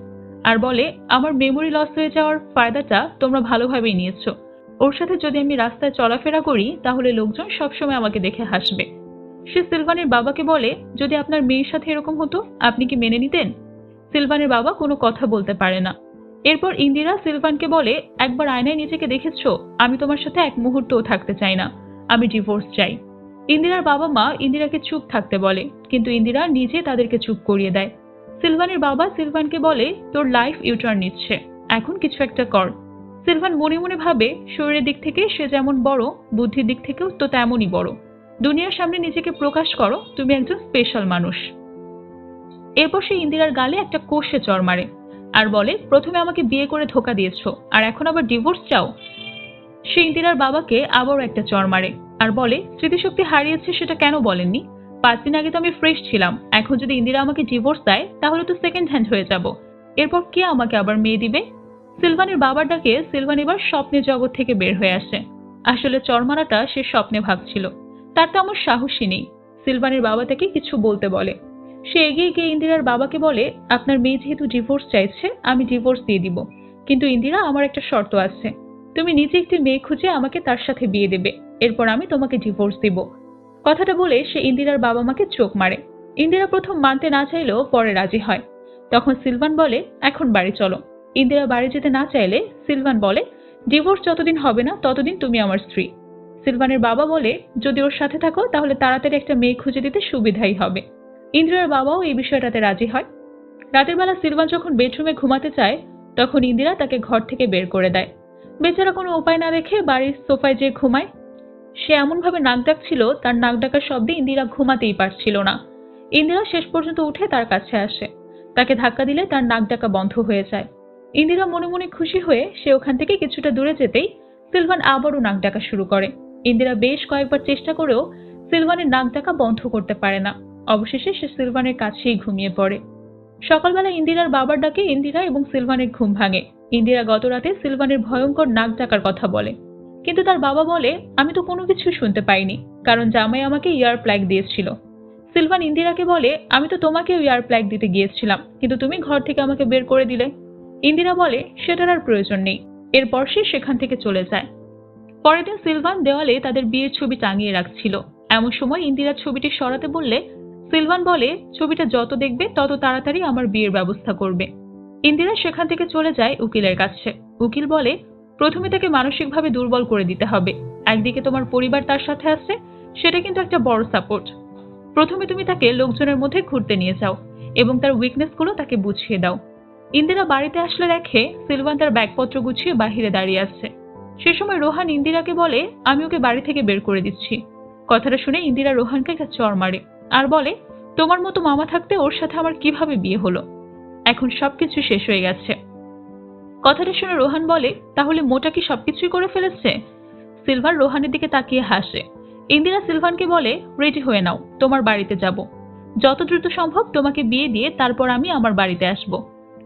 আর বলে, আমার মেমোরি লস হয়ে যাওয়ার ফায়দাটা তোমরা ভালোভাবেই নিয়েছো। ওর সাথে যদি আমি রাস্তায় চলাফেরা করি তাহলে লোকজন সবসময় আমাকে দেখে হাসবে। সে সিলভানের বাবাকে বলে, যদি আপনার মেয়ের সাথে এরকম হতো আপনি কি মেনে নিতেন? সিলভানের বাবা কোনো কথা বলতে পারে না। এরপর ইন্দিরা সিলভানকে বলে, একবার আয়নায় নিজেকে দেখেছো? আমি তোমার সাথে এক মুহূর্তও থাকতে চাই না, আমি ডিভোর্স চাই। ইন্দিরার বাবা মা ইন্দিরাকে চুপ থাকতে বলে, কিন্তু ইন্দিরা নিজে তাদেরকে চুপ করিয়ে দেয়। সিলভানের বাবা সিলভানকে বলে, তোর লাইফ ইউটার্ন নিচ্ছে, এখন কিছু একটা কর। সিলভান মনে মনে ভাবে, শরীরের দিক থেকে সে যেমন বড়, বুদ্ধির দিক থেকেও তো তেমনই বড়। দুনিয়ার সামনে নিজেকে প্রকাশ করো, তুমি একজন স্পেশাল মানুষ। এরপর সে ইন্দিরার গালে একটা কষে চড় মারে আর বলে, প্রথমে আমাকে বিয়ে করে ধোকা দিয়েছো আর এখন আবার ডিভোর্স চাও? সে ইন্দিরার বাবাকে আবারও একটা চড় মারে আর বলে, স্মৃতিশক্তি হারিয়েছে সেটা কেন বলেননি? 5 দিন আগে তো আমি ফ্রেশ ছিলাম, এখন যদি ইন্দিরা আমাকে ডিভোর্স দেয় তাহলে তো সেকেন্ড হ্যান্ড হয়ে যাব। এরপর কে আমাকে আবার মেয়ে দিবে? সিলভানের বাবার ডাকে সিলভান এবার স্বপ্নের জগৎ থেকে বের হয়ে আসে। আসলে চড় মারাটা সে স্বপ্নে ভাবছিল, তার তো আমার সাহসী নেই। সিলভানের বাবা তাকে কিছু বলতে বলে। সে এগিয়ে গিয়ে ইন্দিরার বাবাকে বলে, আপনার মেয়ে যেহেতু ডিভোর্স চাইছে আমি ডিভোর্স দিয়ে দিব, কিন্তু ইন্দিরা আমার একটা শর্ত আছে, তুমি নিজে একটি মেয়ে খুঁজে আমাকে তার সাথে বিয়ে দেবে, এরপর আমি তোমাকে ডিভোর্স দিব। কথাটা বলে সে ইন্দিরার বাবা মাকে চোখ মারে। ইন্দিরা প্রথম মানতে না চাইলেও পরে রাজি হয়। তখন সিলভান বলে, এখন বাড়ি চলো। ইন্দিরা বাড়ি যেতে না চাইলে সিলভান বলে, ডিভোর্স যতদিন হবে না ততদিন তুমি আমার স্ত্রী। সিলভানের বাবা বলে, যদি ওর সাথে থাকো তাহলে তাড়াতাড়ি একটা মেয়ে খুঁজে দিতে সুবিধাই হবে। ইন্দিরার বাবাও এই বিষয়টাতে রাজি হয়। রাতের বেলা সিলভান যখন বেডরুমে ঘুমাতে চায় তখন ইন্দিরা তাকে ঘর থেকে বের করে দেয়। বেচারা কোনো উপায় না দেখে বাড়ির সোফায় যেয়ে ঘুমায়। সে এমনভাবে নাক ডাকছিল, তার নাক ডাকার শব্দে ইন্দিরা ঘুমাতেই পারছিল না। ইন্দিরা শেষ পর্যন্ত উঠে তার কাছে আসে, তাকে ধাক্কা দিলে তার নাক ডাকা বন্ধ হয়ে যায়। ইন্দিরা মনে মনে খুশি হয়ে সে ওখান থেকে কিছুটা দূরে যেতেই সিলভান আবারও নাক ডাকা শুরু করে। ইন্দিরা বেশ কয়েকবার চেষ্টা করেও সিলভানের নাক ডাকা বন্ধ করতে পারে না। অবশেষে সে সিলভানের কাছেই ঘুমিয়ে পড়ে। সকালবেলা ইন্দিরার বাবার ডাকে ইন্দিরা এবং সিলভানের ঘুম ভাঙে। ইন্দিরা গত রাতে সিলভানের ভয়ঙ্কর নাক ডাকার কথা বলে, কিন্তু তার বাবা বলে, আমি তো কোনো কিছু শুনতে পাইনি, কারণ জামাই আমাকে ইয়ার প্লাগ দিয়েছিল। সিলভান ইন্দিরাকে বলে, আমি তো তোমাকেও ইয়ার প্লাগ দিতে গিয়েছিলাম, কিন্তু তুমি ঘর থেকে আমাকে বের করে দিলে। ইন্দিরা বলে, সেটার আর প্রয়োজন নেই। এরপর সে সেখান থেকে চলে যায়। পরের দিন সিলভান দেওয়ালে তাদের বিয়ের ছবি টাঙিয়ে রাখছিল। এমন সময় ইন্দিরা ছবিটি সরাতে বললে সিলভান বলে, ছবিটা যত দেখবে তত তাড়াতাড়ি আমার বিয়ের ব্যবস্থা করবে। ইন্দিরা সেখান থেকে চলে যায় উকিলের কাছে। উকিল বলে, প্রথমে তাকে মানসিকভাবে দুর্বল করে দিতে হবে। একদিকে তোমার পরিবার তার সাথে আছে, সেটা কিন্তু একটা বড় সাপোর্ট। প্রথমে তুমি তাকে লোকজনের মধ্যে ঘুরতে নিয়ে যাও এবং তার উইকনেসগুলো তাকে বুঝিয়ে দাও। ইন্দিরা বাড়িতে আসলে দেখে সিলভান তার ব্যাগপত্র গুছিয়ে বাহিরে দাঁড়িয়ে আছে। সে সময় রোহান ইন্দিরাকে বলে, আমি ওকে বাড়ি থেকে বের করে দিচ্ছি। কথাটা শুনে ইন্দিরা রোহানকে একটা চড় মারে আর বলে, তোমার মতো মামা থাকতে ওর সাথে আমার কিভাবে বিয়ে হলো? এখন সবকিছু শেষ হয়ে গেছে। কথাটা শুনে রোহান বলে, তাহলে মোটা কি সবকিছুই করে ফেলেছে? সিলভান রোহানের দিকে তাকিয়ে হাসে। ইন্দিরা সিলভানকে বলে, রেডি হয়ে নাও, তোমার বাড়িতে যাব। যত দ্রুত সম্ভব তোমাকে বিয়ে দিয়ে তারপর আমি আমার বাড়িতে আসব।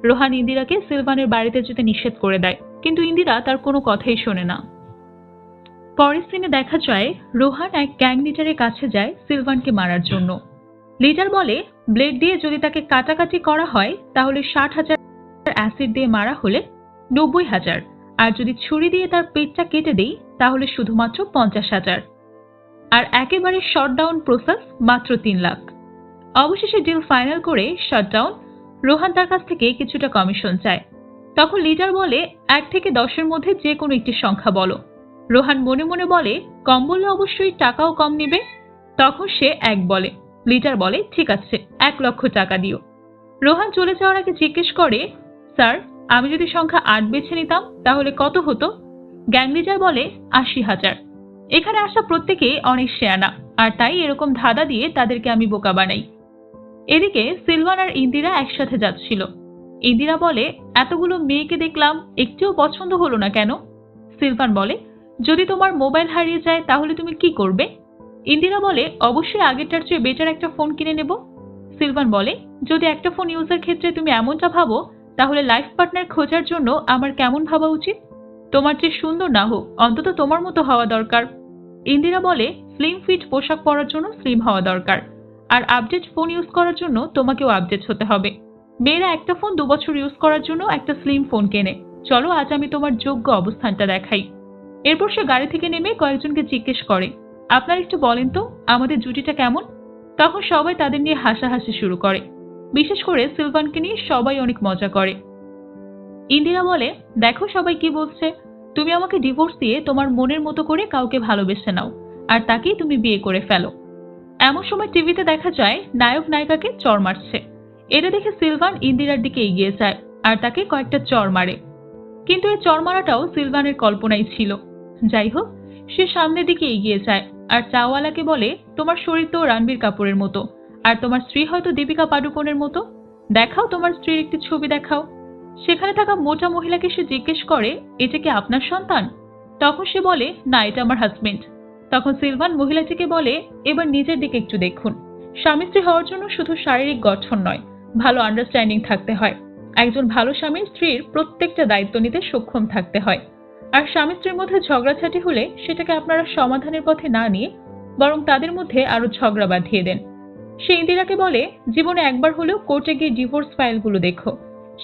রোহান ইন্দিরাকে সিলভানের বাড়িতে যেতে নিষেধ করে দেয়, কিন্তু ইন্দিরা তার কোনো কথাই শোনে না। পরের সিনে দেখা যায় রোহান এক গ্যাং লিডারের কাছে যায় সিলভানকে মারার জন্য। লিডার বলে, ব্লেড দিয়ে যদি তাকে কাটাকাটি করা হয় তাহলে 60,000, অ্যাসিড দিয়ে মারা হলে 90,000, আর যদি ছুরি দিয়ে তার পেটটা কেটে দেই তাহলে শুধুমাত্র 50,000, আর একেবারে শটডাউন প্রসেস মাত্র 3 লাখ। অবশেষে ডিল ফাইনাল করে শটডাউন। রোহান তার কাছ থেকে কিছুটা কমিশন চায়। তখন লিডার বলে, 1 থেকে 10-এর মধ্যে যে কোনো একটি সংখ্যা বলো। রোহান মনে মনে বলে, কম বললে অবশ্যই টাকাও কম নেবে। তখন সে 1 বলে। লিডার বলে, ঠিক আছে, 1 লক্ষ টাকা দিও। রোহান চলে যাওয়ার আগে জিজ্ঞেস করে, স্যার, আমি যদি সংখ্যা 8 বেছে নিতাম তাহলে কত হতো? গ্যাং লিডার বলে, 80,000। এখানে আসা প্রত্যেকেই অনেক শেয়ানা, আর তাই এরকম ধাঁধা দিয়ে তাদেরকে আমি বোকা বানাই। এদিকে সিলভান আর ইন্দিরা একসাথে যাচ্ছিল। ইন্দিরা বলে, এতগুলো মেয়েকে দেখলাম, একটিও পছন্দ হলো না কেন? সিলভান বলে, যদি তোমার মোবাইল হারিয়ে যায় তাহলে তুমি কি করবে? ইন্দিরা বলে, অবশ্যই আগেরটার চেয়ে বেটার একটা ফোন কিনে নেব। সিলভান বলে, যদি একটা ফোন ইউজের ক্ষেত্রে তুমি এমনটা ভাবো, তাহলে লাইফ পার্টনার খোঁজার জন্য আমার কেমন ভাবা উচিত? তোমার যে সুন্দর না হোক, অন্তত তোমার মতো হওয়া দরকার। ইন্দিরা বলে, স্লিম ফিট পোশাক পরার জন্য স্লিম হওয়া দরকার, আর আপডেট ফোন ইউজ করার জন্য তোমাকেও আপডেট হতে হবে। মেয়েরা একটা ফোন 2 বছর ইউজ করার জন্য একটা স্লিম ফোন কেনে। চলো আজ আমি তোমার যোগ্য অবস্থানটা দেখাই। এরপর সে গাড়ি থেকে নেমে কয়েকজনকে জিজ্ঞেস করে, আপনারা একটু বলেন তো আমাদের জুটিটা কেমন? তখন সবাই তাদের নিয়ে হাসাহাসি শুরু করে। বিশেষ করে সিলভানকে নিয়ে সবাই অনেক মজা করে। ইন্দিরা বলে, দেখো সবাই কি বলছে, তুমি আমাকে ডিভোর্স দিয়ে তোমার মনের মতো করে কাউকে ভালোবেসে নাও, আর তাকেই তুমি বিয়ে করে ফেলো। এমন সময় টিভিতে দেখা যায় নায়ক নায়িকাকে চড় মারছে। এটা দেখে সিলভান ইন্দিরার দিকে এগিয়ে যায় আর তাকে কয়েকটা চড় মারে। কিন্তু এই চড় মারাটাও সিলভানের কল্পনাই ছিল। যাই হোক, সে সামনের দিকে এগিয়ে যায় আর চাওয়ালাকে বলে, তোমার শরীর তো রণবীর কাপুরের মতো, আর তোমার স্ত্রী হয়তো দীপিকা পাডুকোনের মতো, দেখাও তোমার স্ত্রীর একটি ছবি দেখাও। সেখানে থাকা মোটা মহিলাকে সে জিজ্ঞেস করে, এটা কি আপনার সন্তান? তখন সে বলে, না, এটা আমার হাজবেন্ড। তখন সিলভান মহিলাটিকে বলে, এবার নিজের দিকে একটু দেখুন। স্বামী স্ত্রী হওয়ার জন্য শুধু শারীরিক গঠন নয়, ভালো আন্ডারস্ট্যান্ডিং থাকতে হয়। একজন ভালো স্বামীর স্ত্রীর প্রত্যেকটা দায়িত্ব নিতে সক্ষম থাকতে হয়। আর স্বামী স্ত্রীর মধ্যে ঝগড়াঝাটি হলে সেটাকে আপনারা সমাধানের পথে না নিয়ে বরং তাদের মধ্যে আরো ঝগড়া বাঁধিয়ে দেন। সে ইন্দিরাকে বলে, জীবনে একবার হলেও কোর্টে গিয়ে ডিভোর্স ফাইলগুলো দেখো।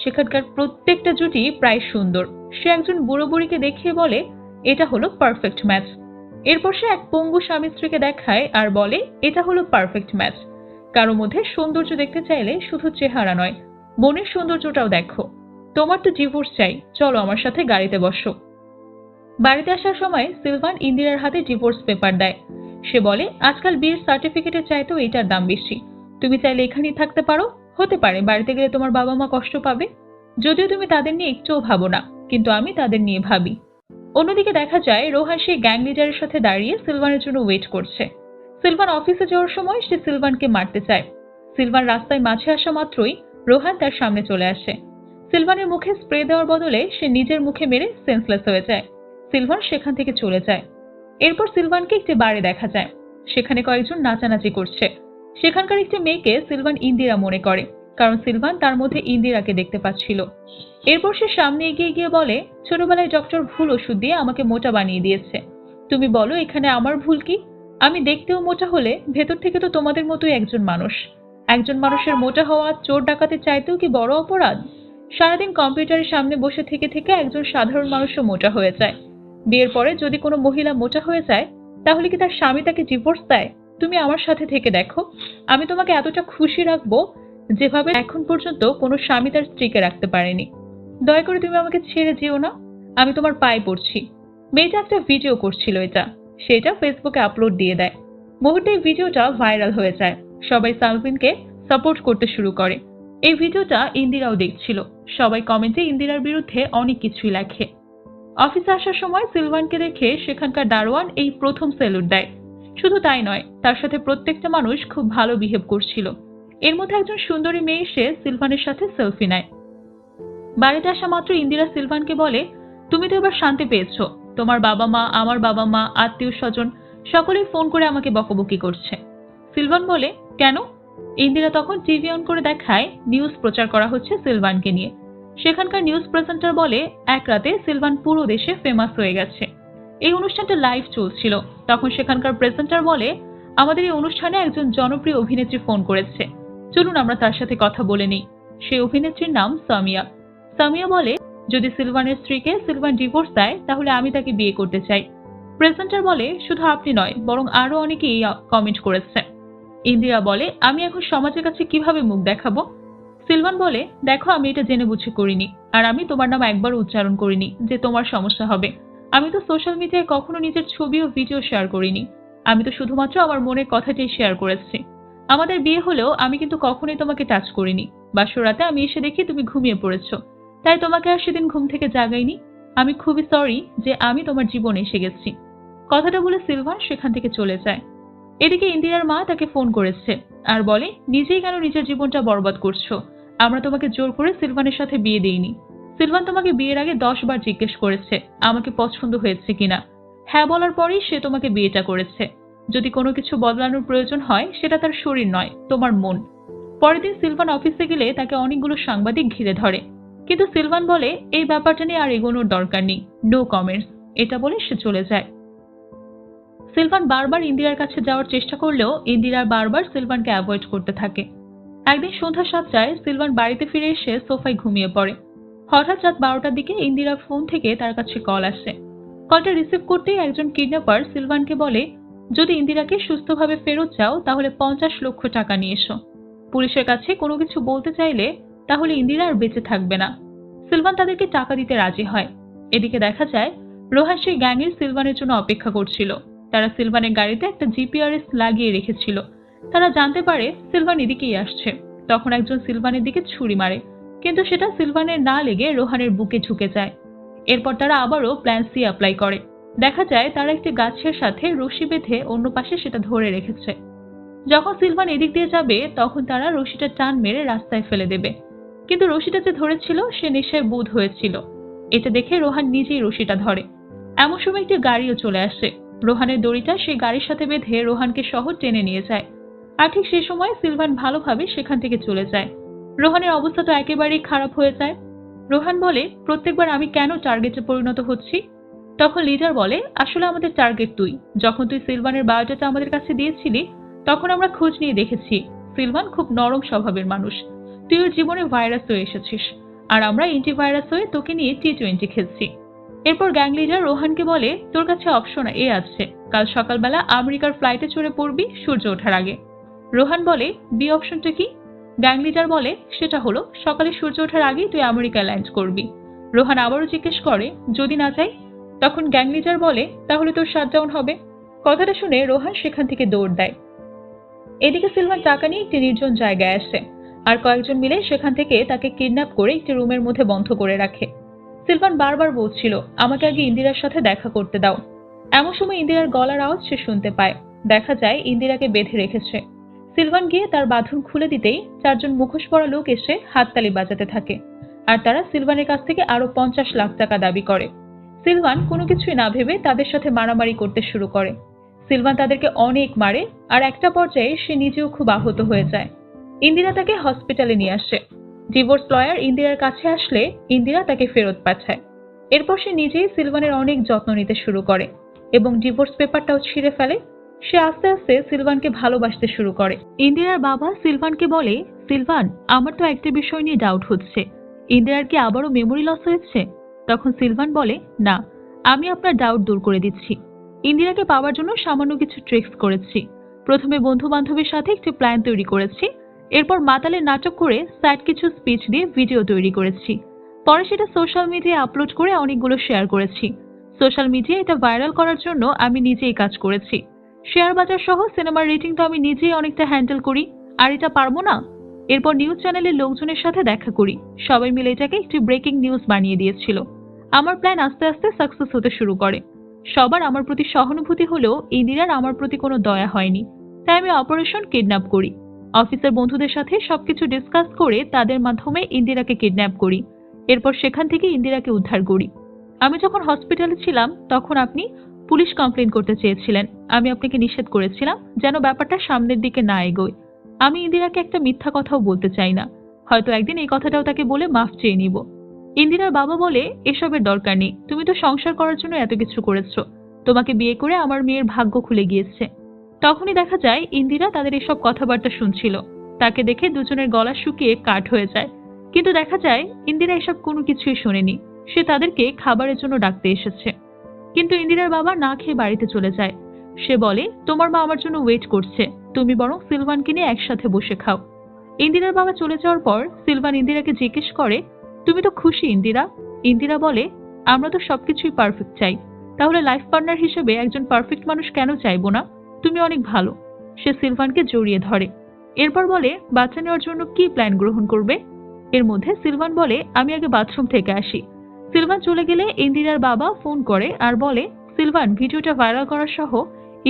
সেখানকার প্রত্যেকটা জুটি প্রায় সুন্দর। সে একজন বুড়ো বুড়িকে দেখিয়ে বলে, এটা হলো পারফেক্ট ম্যাচ। এরপর সে এক পঙ্গু স্বামী স্ত্রীকে দেখায় আর বলে, এটা হলো পারফেক্ট ম্যাচ। কারো মধ্যে সৌন্দর্য দেখতে চাইলে শুধু চেহারা নয়, মনের সৌন্দর্যটাও দেখো। তোমার তো ডিভোর্স চাই, চলো আমার সাথে গাড়িতে বসো। বাড়িতে আসার সময় সিলভান ইন্দিরার হাতে ডিভোর্স পেপার দেয়। সে বলে, আজকাল বিয়ের সার্টিফিকেটের চাইতেও এটার দাম বেশি। তুমি চাইলে এখানেই থাকতে পারো। হতে পারে বাড়িতে গেলে তোমার বাবা মা কষ্ট পাবে, যদিও তুমি তাদের নিয়ে একটুও ভাবো না, কিন্তু আমি তাদের নিয়ে ভাবি। অন্যদিকে দেখা যায় রোহান সেই গ্যাং লিডারের সাথে দাঁড়িয়ে সিলভানের জন্য ওয়েট করছে। সিলভান অফিসে যাওয়ার সময় সে সিলভানকে মারতে চায়। সিলভান রাস্তায় মাঝে আসা মাত্রই রোহান তার সামনে চলে আসে। সিলভানের মুখে স্প্রে দেওয়ার বদলে সে নিজের মুখে মেরে সেন্সলেস হয়ে যায়। সিলভান সেখান থেকে চলে যায়। এরপর সিলভানকে একটি বারে দেখা যায়। সেখানে কয়েকজন নাচানাচি করছে। সেখানকার একটি মেয়েকে সিলভান ইন্দিরা মনে করে, কারণ সিলভান তার মধ্যে ইন্দিরাকে দেখতে পাচ্ছিল। এরপর সে সামনে এগিয়ে গিয়ে বলে, ছোটবেলায় ডক্টর ভুল ওষুধ দিয়ে আমাকে মোটা বানিয়ে দিয়েছে। তুমি বলো এখানে আমার ভুল কি? আমি দেখতেও মোটা হলে ভেতর থেকে তো তোমাদের মতোই একজন মানুষ। একজন মানুষের মোটা হওয়া চোর ডাকাতের চাইতেও কি বড় অপরাধ? সারাদিন কম্পিউটারের সামনে বসে থেকে থেকে একজন সাধারণ মানুষও মোটা হয়ে যায়। বিয়ের পরে যদি কোনো মহিলা মোটা হয়ে যায়, তাহলে কি তার স্বামী তাকে ডিভোর্স দেয়? তুমি আমার সাথে থেকে দেখো, আমি তোমাকে এতটা খুশি রাখবো যেভাবে এখন পর্যন্ত কোনো স্বামী তার স্ত্রীকে রাখতে পারেনি। দয়া করে তুমি আমাকে ছেড়ে যেও না, আমি তোমার পায়ে পড়ছি। মেয়েটা একটা ভিডিও করছিল, সেটা ফেসবুকে আপলোড দিয়ে দেয়। মুহূর্তে এই ভিডিওটা ভাইরাল হয়ে যায়। সবাই সালভিনকে সাপোর্ট করতে শুরু করে। এই ভিডিওটা ইন্দিরাও দেখছিল। সবাই কমেন্টে ইন্দিরার বিরুদ্ধে অনেক কিছুই লেখে। অফিসে আসার সময় সিলভানকে দেখে সেখানকার দারোয়ান এই প্রথম স্যালুট দেয়। শুধু তাই নয়, তার সাথে প্রত্যেকটা মানুষ খুব ভালো বিহেভ করছিল। এর মধ্যে একজন সুন্দরী মেয়ে এসে সিলভানের সাথে সেলফি নেয়। বাড়িতে আসা মাত্র ইন্দিরা সিলভানকে বলে, তুমি তো এবার শান্তি পেয়েছো। তোমার বাবা মা, আমার বাবা মা, আত্মীয় স্বজন সকলেই ফোন করে আমাকে বকাবকি করছে। সিলভান বলে, কেন? ইন্দিরা তখন টিভি অন করে দেখায় নিউজ প্রচার করা হচ্ছে সিলভানকে নিয়ে। সেখানকার নিউজ প্রেজেন্টার বলে, এক রাতে সিলভান পুরো দেশে ফেমাস হয়ে গেছে। এই অনুষ্ঠানটা লাইভ চলছিল। তখন সেখানকার প্রেজেন্টার বলে, আমাদের এই অনুষ্ঠানে একজন জনপ্রিয় অভিনেত্রী ফোন করেছে, চলুন আমরা তার সাথে কথা বলে নিই। সেই অভিনেত্রীর নাম সামিয়া। সামিয়া বলে, যদি সিলভানের স্ত্রীকে সিলভান ডিভোর্স দেয় তাহলে আমি তাকে বিয়ে করতে চাই। প্রেজেন্টার বলে, শুধু আপনি নয় বরং আরো অনেকেই কমেন্ট করেছে। ইন্দিরা বলে, আমি এখন সমাজের কাছে কিভাবে মুখ দেখাবো? সিলভান বলে, দেখো আমি এটা জেনে বুঝে করিনি, আর আমি তোমার নাম একবার উচ্চারণ করিনি যে তোমার সমস্যা হবে। আমি তো সোশ্যাল মিডিয়ায় কখনো নিজের ছবি ও ভিডিও শেয়ার করিনি। আমি তো শুধুমাত্র আমার মনের কথাটাই শেয়ার করেছি। আমাদের বিয়ে হলেও আমি কিন্তু কখনোই তোমাকে টাচ করিনি। বাসরাতে আমি এসে দেখি তুমি ঘুমিয়ে পড়েছো, তাই তোমাকে আর সেদিন ঘুম থেকে জাগাইনি। আমি খুবই সরি যে আমি তোমার জীবনে এসে গেছি। কথাটা বলে সিলভান সেখান থেকে চলে যায়। এদিকে ইন্দিরার মা তাকে ফোন করেছে আর বলে, নিজেই কেন নিজের জীবনটা বরবাদ করছো? আমরা তোমাকে জোর করে সিলভানের সাথে বিয়ে দিইনি। সিলভান তোমাকে বিয়ের আগে 10 বার জিজ্ঞেস করেছে আমাকে পছন্দ হয়েছে কিনা। হ্যাঁ বলার পরেই সে তোমাকে বিয়েটা করেছে। যদি কোনো কিছু বদলানোর প্রয়োজন হয়, সেটা তার শরীর নয়, তোমার মন। পরের দিন সিলভান অফিসে গেলে তাকে অনেকগুলো সাংবাদিক ঘিরে ধরে, কিন্তু সিলভান বলে এই ব্যাপারটা নিয়ে আর এগোনোর দরকার নেই, নো কমেন্টস, এটা বলে সে চলে যায়। সিলভান বারবার ইন্দিরার কাছে যাওয়ার চেষ্টা করলেও ইন্দিরা বারবার সিলভানকে অ্যাভয়েড করতে থাকে। একদিন সন্ধ্যা 7টায় সিলভান বাড়িতে ফিরে এসে সোফায় ঘুমিয়ে পড়ে। হঠাৎ রাত 12টার দিকে ইন্দিরার ফোন থেকে তার কাছে কল আসে। কলটা রিসিভ করতেই একজন কিডন্যাপার সিলভানকে বলে, যদি ইন্দিরাকে সুস্থভাবে ফেরত চাও তাহলে 50 লক্ষ টাকা নিয়ে এসো। পুলিশের কাছে কোনো কিছু বলতে চাইলে তাহলে ইন্দিরা আর বেঁচে থাকবে না। সিলভান তাদেরকে টাকা দিতে রাজি হয়। এদিকে দেখা যায় রোহান সেই গ্যাংয়ের সিলভানের জন্য অপেক্ষা করছিল। তারা সিলভানের গাড়িতে একটা জিপিআরএস লাগিয়ে রেখেছিল। তারা জানতে পারে সিলভান এদিকেই আসছে। তখন একজন সিলভানের দিকে ছুরি মারে, কিন্তু সেটা সিলভানের না লেগে রোহানের বুকে ঢুকে যায়। এরপর তারা আবারও প্ল্যান সি অ্যাপ্লাই করে। দেখা যায় তারা একটি গাছের সাথে রশি বেঁধে অন্য পাশে সেটা ধরে রেখেছে। যখন সিলভান এদিক দিয়ে যাবে তখন তারা রশিটা টান মেরে রাস্তায় ফেলে দেবে, কিন্তু রশিটা যে ধরেছিল সে নেশায় বুঁদ হয়েছিল। এটা দেখে রোহান নিজেই রশিটা ধরে। এমন সময় একটি গাড়িও চলে আসে। রোহানের দড়িটা সেই গাড়ির সাথে বেঁধে রোহানকে সহ টেনে নিয়ে যায়। আর ঠিক সেই সময় সিলভান ভালোভাবে সেখান থেকে চলে যায়। রোহানের অবস্থা তো একেবারেই খারাপ হয়ে যায়। রোহান বলে, প্রত্যেকবার আমি কেন টার্গেটে পরিণত হচ্ছি? তখন লিডার বলে, আসলে আমাদের টার্গেট তুই। যখন তুই সিলভানের বায়োডাটা আমাদের কাছে দিয়েছিলি তখন আমরা খোঁজ নিয়ে দেখেছি সিলভান খুব নরম স্বভাবের মানুষ। তুই ওর জীবনে ভাইরাস হয়ে এসেছিস, আর আমরা অ্যান্টিভাইরাস হয়ে তোকে নিয়ে টি20 খেলছি। এরপর গ্যাং লিডার রোহানকে বলে, তোর কাছে অপশন এ আছে, কাল সকালবেলা আমেরিকার ফ্লাইটে চড়ে পড়বি সূর্য ওঠার আগে। রোহান বলে, বি অপশনটা কি? গ্যাং লিডার বলে, সেটা হলো সকালে সূর্য ওঠার আগেই তুই আমেরিকায় ল্যান্ড করবি। রোহান আবারও জিজ্ঞেস করে, যদি না যাই? তখন গ্যাং লিডার বলে, তাহলে তোর শাটডাউন হবে। কথাটা শুনে রোহান সেখান থেকে দৌড় দেয়। এদিকে সিলভান টাকা নিয়ে একটি নির্জন জায়গায় আসে, আর কয়েকজন মিলে সেখান থেকে তাকে কিডন্যাপ করে একটি রুমের মধ্যে বন্ধ করে রাখে। সিলভান বারবার বলছিল, আমাকে আগে ইন্দিরার সাথে দেখা করতে দাও। এমন সময় ইন্দিরার গলার আওয়াজ সে শুনতে পায়। দেখা যায় ইন্দিরাকে বেঁধে রেখেছে। সিলভান গিয়ে তার বাঁধন খুলে দিতেই 4জন মুখোশ পরা লোক এসে হাততালি বাজাতে থাকে, আর তারা সিলভানের কাছ থেকে আরো 50 লাখ টাকা দাবি করে। সিলভান কোনো কিছুই না ভেবে তাদের সাথে মারামারি করতে শুরু করে। সিলভান তাদেরকে অনেক মারে, আর একটা পর্যায়ে সে নিজেও খুব আহত হয়ে যায়। ইন্দিরা তাকে হসপিটালে নিয়ে আসে। ডিভোর্স লয়ার ইন্দিরার কাছে আসলে ইন্দিরা তাকে ফেরত পাঠায়। এরপর সে নিজেই সিলভানের অনেক যত্ন নিতে শুরু করে এবং ডিভোর্স পেপারটাও ছিঁড়ে ফেলে। সে আস্তে আস্তে সিলভানকে ভালোবাসতে শুরু করে। ইন্দিরার বাবা সিলভানকে বলে, সিলভান, আমার তো একটা বিষয় নিয়ে ডাউট হচ্ছে, ইন্দিরার কি আবারও মেমোরি লস হয়েছে? তখন সিলভান বলে, না, আমি আপনার ডাউট দূর করে দিচ্ছি। ইন্দিরাকে পাওয়ার জন্য সামান্য কিছু ট্রিক্স করেছি। প্রথমে বন্ধু বান্ধবের সাথে একটি প্ল্যান তৈরি করেছি, এরপর মাতালের নাটক করে স্যাড কিছু স্পিচ দিয়ে ভিডিও তৈরি করেছি। পরে সেটা সোশ্যাল মিডিয়ায় আপলোড করে অনেকগুলো শেয়ার করেছি। সোশ্যাল মিডিয়ায় এটা ভাইরাল করার জন্য আমি নিজেই কাজ করেছি। শেয়ার বাজার সহ সিনেমার রেটিং তো আমি নিজেই অনেকটা হ্যান্ডেল করি, আর এটা পারবো না? এরপর নিউজ চ্যানেলের লোকজনের সাথে দেখা করি, সবাই মিলে এটাকে একটি ব্রেকিং নিউজ বানিয়ে দিয়েছিল। আমার প্ল্যান আস্তে আস্তে সাকসেস হতে শুরু করে। সবার আমার প্রতি সহানুভূতি হলেও ইন্দিরার আমার প্রতি কোনো দয়া হয়নি, তাই আমি অপারেশন কিডন্যাপ করি। অফিসের বন্ধুদের সাথে সবকিছু ডিসকাস করে তাদের মাধ্যমে ইন্দিরাকে কিডন্যাপ করি। এরপর সেখান থেকে ইন্দিরাকে উদ্ধার করি। আমি যখন হসপিটালে ছিলাম তখন আপনি পুলিশ কমপ্লেন করতে চেয়েছিলেন। আমি আপনাকে নিষেধ করেছিলাম যেন ব্যাপারটা সামনের দিকে না এগোয়। আমি ইন্দিরাকে একটা মিথ্যা কথাও বলতে চাই না, হয়তো একদিন এই কথাটাও তাকে বলে মাফ চেয়ে নিব। ইন্দিরার বাবা বলে, এসবের দরকার নেই, তুমি তো সংসার করার জন্য এত কিছু করেছো, তোমাকে বিয়ে করে আমার মেয়ের ভাগ্য খুলে গিয়েছে। তখনই দেখা যায় ইন্দিরা তাদের এসব কথাবার্তা শুনছিল। তাকে দেখে দুজনের গলা শুকিয়ে কাঠ হয়ে যায়, কিন্তু দেখা যায় ইন্দিরা এসব কোনো কিছুই শোনেনি। সে তাদেরকে খাবারের জন্য ডাকতে এসেছে, কিন্তু ইন্দিরার বাবা না খেয়ে বাড়িতে চলে যায়। সে বলে, তোমার মা আমার জন্য ওয়েট করছে, তুমি বরং সিলভানকে নিয়ে একসাথে বসে খাও। ইন্দিরার বাবা চলে যাওয়ার পর সিলভান ইন্দিরাকে জিজ্ঞেস করে, তুমি তো খুশি ইন্দিরা? ইন্দিরা বলে, আমরা তো সবকিছুই পারফেক্ট চাই, তাহলে লাইফ পার্টনার হিসেবে একজন পারফেক্ট মানুষ কেন চাইবো না? তুমি অনেক ভালো। সে সিলভানকে জড়িয়ে ধরে। এরপর বলে, বাচ্চা নেওয়ার জন্য কি প্ল্যান গ্রহণ করবে? এর মধ্যে সিলভান বলে, আমি আগে বাথরুম থেকে আসি। সিলভান চলে গেলে ইন্দিরার বাবা ফোন করে আর বলে, সিলভান, ভিডিওটা ভাইরাল করার সহ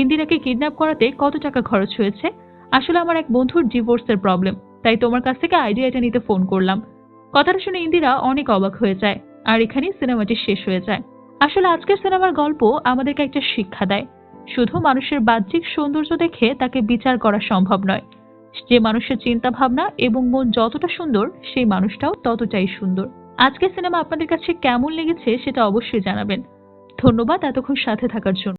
ইন্দিরাকে কিডন্যাপ করাতে কত টাকা খরচ হয়েছে? আসলে আমার এক বন্ধুর ডিভোর্সের প্রবলেম, তাই তোমার কাছ থেকে আইডিয়াটা নিতে ফোন করলাম। কথাটা শুনে ইন্দিরা অনেক অবাক হয়ে যায়, আর এখানেই সিনেমাটি শেষ হয়ে যায়। আসলে আজকের সিনেমার গল্প আমাদেরকে একটা শিক্ষা দেয়, শুধু মানুষের বাহ্যিক সৌন্দর্য দেখে তাকে বিচার করা সম্ভব নয়। যে মানুষের চিন্তা ভাবনা এবং মন যতটা সুন্দর, সেই মানুষটাও ততটাই সুন্দর। আজকের সিনেমা আপনাদের কাছে কেমন লেগেছে সেটা অবশ্যই জানাবেন। ধন্যবাদ এতক্ষণ সাথে থাকার জন্য।